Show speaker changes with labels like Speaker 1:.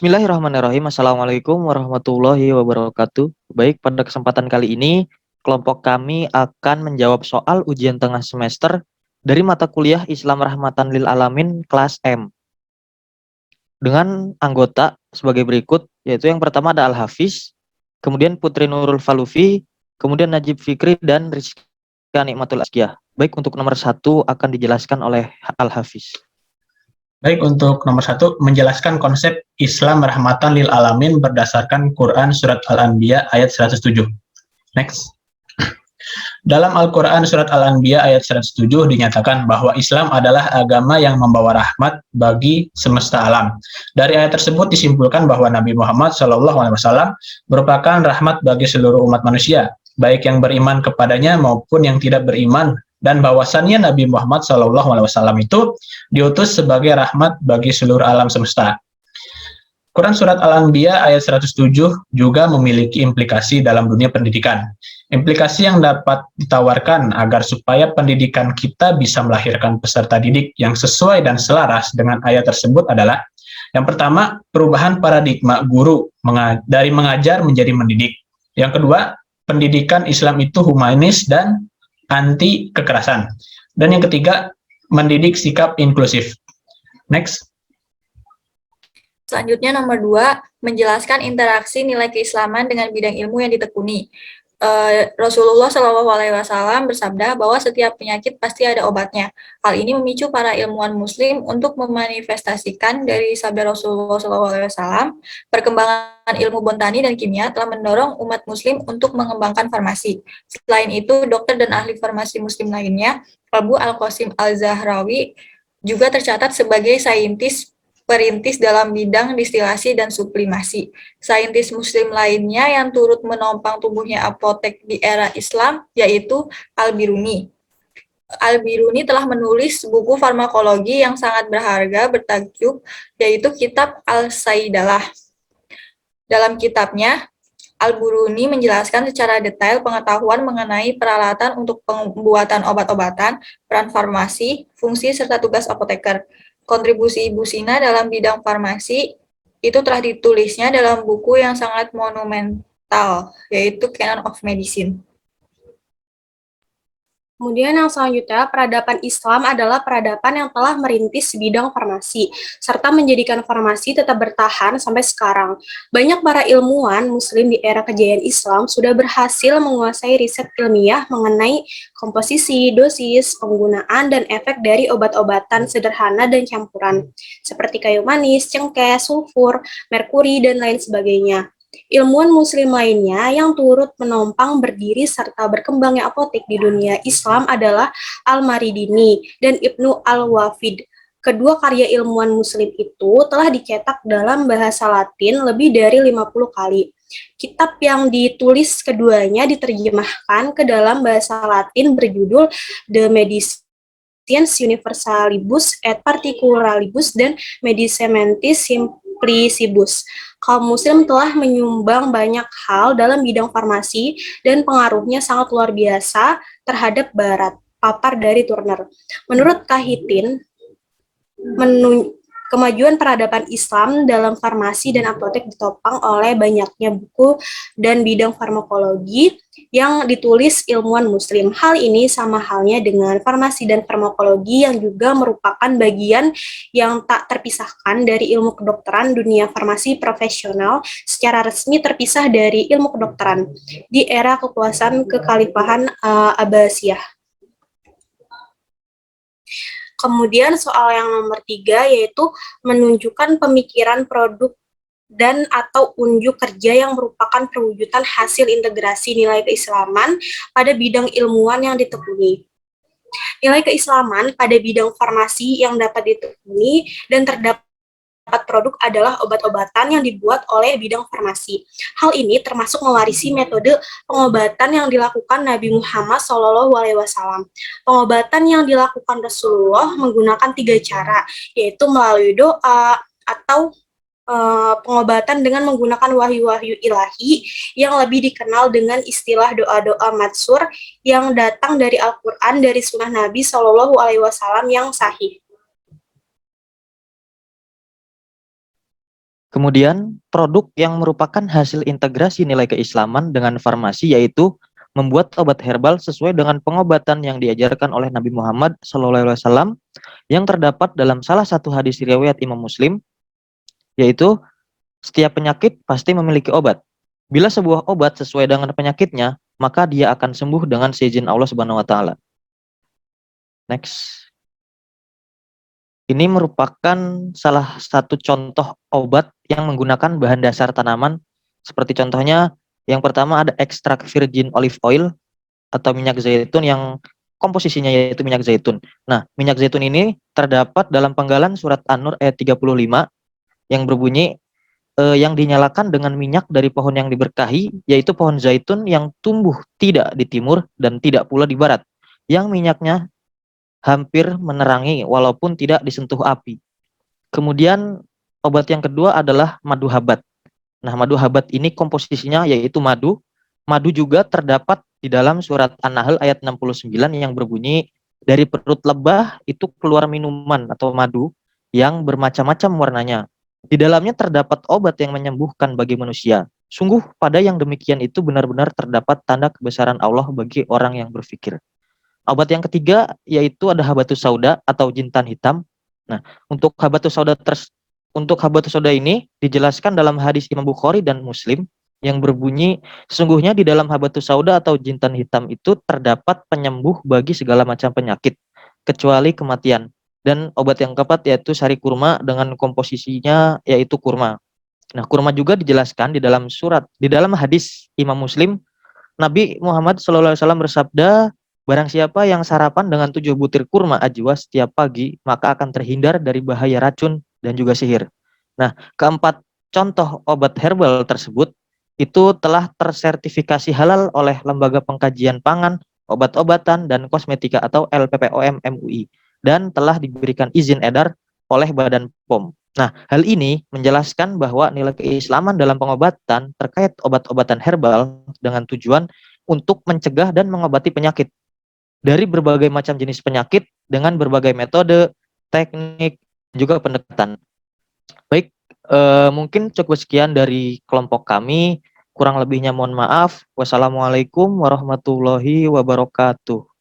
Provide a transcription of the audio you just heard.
Speaker 1: Bismillahirrahmanirrahim. Assalamualaikum warahmatullahi wabarakatuh. Baik, pada kesempatan kali ini, kelompok kami akan menjawab soal ujian tengah semester dari mata kuliah Islam Rahmatan Lil Alamin kelas M. Dengan anggota sebagai berikut, yaitu yang pertama ada Al-Hafiz, kemudian Putri Nurul Falufi, kemudian Najib Fikri, dan Rizka Nikmatul Azkiyah. Baik, untuk nomor 1 akan dijelaskan oleh Al-Hafiz.
Speaker 2: Baik, untuk nomor 1, menjelaskan konsep Islam rahmatan lil alamin berdasarkan Quran Surat Al-Anbiya ayat 107. Next. Dalam Al-Quran Surat Al-Anbiya ayat 107 dinyatakan bahwa Islam adalah agama yang membawa rahmat bagi semesta alam. Dari ayat tersebut disimpulkan bahwa Nabi Muhammad SAW merupakan rahmat bagi seluruh umat manusia, baik yang beriman kepadanya maupun yang tidak beriman, dan bahwasannya Nabi Muhammad SAW itu diutus sebagai rahmat bagi seluruh alam semesta. Quran Surat Al-Anbiya ayat 107 juga memiliki implikasi dalam dunia pendidikan. Implikasi yang dapat ditawarkan agar supaya pendidikan kita bisa melahirkan peserta didik yang sesuai dan selaras dengan ayat tersebut adalah: yang pertama, perubahan paradigma guru dari mengajar menjadi mendidik. Yang kedua, pendidikan Islam itu humanis dan anti kekerasan. Dan yang ketiga, mendidik sikap inklusif. Next.
Speaker 3: Selanjutnya nomor 2, menjelaskan interaksi nilai keislaman dengan bidang ilmu yang ditekuni. Rasulullah SAW bersabda bahwa setiap penyakit pasti ada obatnya. Hal ini memicu para ilmuwan muslim untuk memanifestasikan dari sabda Rasulullah SAW, perkembangan ilmu botani dan kimia telah mendorong umat muslim untuk mengembangkan farmasi. Selain itu, dokter dan ahli farmasi muslim lainnya, Abu Al-Qasim Al-Zahrawi, juga tercatat sebagai saintis perintis dalam bidang distilasi dan sublimasi. Saintis muslim lainnya yang turut menopang tumbuhnya apotek di era Islam yaitu Al-Biruni. Al-Biruni telah menulis buku farmakologi yang sangat berharga bertajuk yaitu Kitab Al-Saidalah. Dalam kitabnya, Al-Biruni menjelaskan secara detail pengetahuan mengenai peralatan untuk pembuatan obat-obatan, peran farmasi, fungsi serta tugas apoteker. Kontribusi Ibu Sina dalam bidang farmasi itu telah ditulisnya dalam buku yang sangat monumental, yaitu Canon of Medicine.
Speaker 4: Kemudian yang selanjutnya, peradaban Islam adalah peradaban yang telah merintis bidang farmasi, serta menjadikan farmasi tetap bertahan sampai sekarang. Banyak para ilmuwan muslim di era kejayaan Islam sudah berhasil menguasai riset ilmiah mengenai komposisi, dosis, penggunaan, dan efek dari obat-obatan sederhana dan campuran, seperti kayu manis, cengkeh, sulfur, merkuri, dan lain sebagainya. Ilmuwan muslim lainnya yang turut menopang berdiri serta berkembangnya apotek di dunia Islam adalah Al-Maridini dan Ibnu Al-Wafid. Kedua karya ilmuwan muslim itu telah dicetak dalam bahasa Latin lebih dari 50 kali. Kitab yang ditulis keduanya diterjemahkan ke dalam bahasa Latin berjudul The Medicines Universalibus et Particularibus dan Medicamentis Simplicibus. Kaum muslim telah menyumbang banyak hal dalam bidang farmasi dan pengaruhnya sangat luar biasa terhadap barat. Papar dari Turner. Menurut Kahitin, kemajuan peradaban Islam dalam farmasi dan apotek ditopang oleh banyaknya buku dan bidang farmakologi yang ditulis ilmuwan muslim. Hal ini sama halnya dengan farmasi dan farmakologi yang juga merupakan bagian yang tak terpisahkan dari ilmu kedokteran. Dunia farmasi profesional secara resmi terpisah dari ilmu kedokteran di era kekuasaan kekhalifahan Abbasiyah. Kemudian soal yang nomor 3 yaitu menunjukkan pemikiran produk dan atau unjuk kerja yang merupakan perwujudan hasil integrasi nilai keislaman pada bidang ilmuwan yang ditekuni. Nilai keislaman pada bidang farmasi yang dapat ditekuni dan terdapat produk adalah obat-obatan yang dibuat oleh bidang farmasi. Hal ini termasuk mewarisi metode pengobatan yang dilakukan Nabi Muhammad SAW. Pengobatan yang dilakukan Rasulullah menggunakan 3 cara, yaitu melalui doa atau pengobatan dengan menggunakan wahyu-wahyu ilahi yang lebih dikenal dengan istilah doa-doa matsur yang datang dari Al-Quran dari sunnah Nabi SAW yang sahih.
Speaker 1: Kemudian produk yang merupakan hasil integrasi nilai keislaman dengan farmasi yaitu membuat obat herbal sesuai dengan pengobatan yang diajarkan oleh Nabi Muhammad SAW yang terdapat dalam salah satu hadis riwayat Imam Muslim, yaitu setiap penyakit pasti memiliki obat. Bila sebuah obat sesuai dengan penyakitnya, maka dia akan sembuh dengan seizin Allah Subhanahu wa taala. Next. Ini merupakan salah satu contoh obat yang menggunakan bahan dasar tanaman. Seperti contohnya, yang pertama ada ekstrak virgin olive oil atau minyak zaitun yang komposisinya yaitu minyak zaitun. Nah, minyak zaitun ini terdapat dalam penggalan surat An-Nur ayat 35 yang berbunyi, yang dinyalakan dengan minyak dari pohon yang diberkahi, yaitu pohon zaitun yang tumbuh tidak di timur dan tidak pula di barat, yang minyaknya hampir menerangi walaupun tidak disentuh api. Kemudian obat yang kedua adalah madu habat. Nah, madu habat ini komposisinya yaitu madu. Madu juga terdapat di dalam surat An-Nahl ayat 69 yang berbunyi, dari perut lebah itu keluar minuman atau madu yang bermacam-macam warnanya. Di dalamnya terdapat obat yang menyembuhkan bagi manusia. Sungguh pada yang demikian itu benar-benar terdapat tanda kebesaran Allah bagi orang yang berfikir. Obat yang ketiga yaitu ada habatus sauda atau jintan hitam. Nah, untuk habatus sauda ini dijelaskan dalam hadis Imam Bukhari dan Muslim yang berbunyi, sesungguhnya di dalam habatus sauda atau jintan hitam itu terdapat penyembuh bagi segala macam penyakit kecuali kematian. Dan obat yang keempat yaitu sari kurma dengan komposisinya yaitu kurma. Nah, kurma juga dijelaskan di dalam hadis Imam Muslim, Nabi Muhammad SAW bersabda, barang siapa yang sarapan dengan 7 butir kurma ajwa setiap pagi, maka akan terhindar dari bahaya racun dan juga sihir. Nah, keempat contoh obat herbal tersebut itu telah tersertifikasi halal oleh Lembaga Pengkajian Pangan, Obat-obatan, dan Kosmetika atau LPPOM MUI dan telah diberikan izin edar oleh Badan POM. Nah, hal ini menjelaskan bahwa nilai keislaman dalam pengobatan terkait obat-obatan herbal dengan tujuan untuk mencegah dan mengobati penyakit dari berbagai macam jenis penyakit dengan berbagai metode, teknik, juga pendekatan. Baik, mungkin cukup sekian dari kelompok kami. Kurang lebihnya mohon maaf. Wassalamualaikum warahmatullahi wabarakatuh.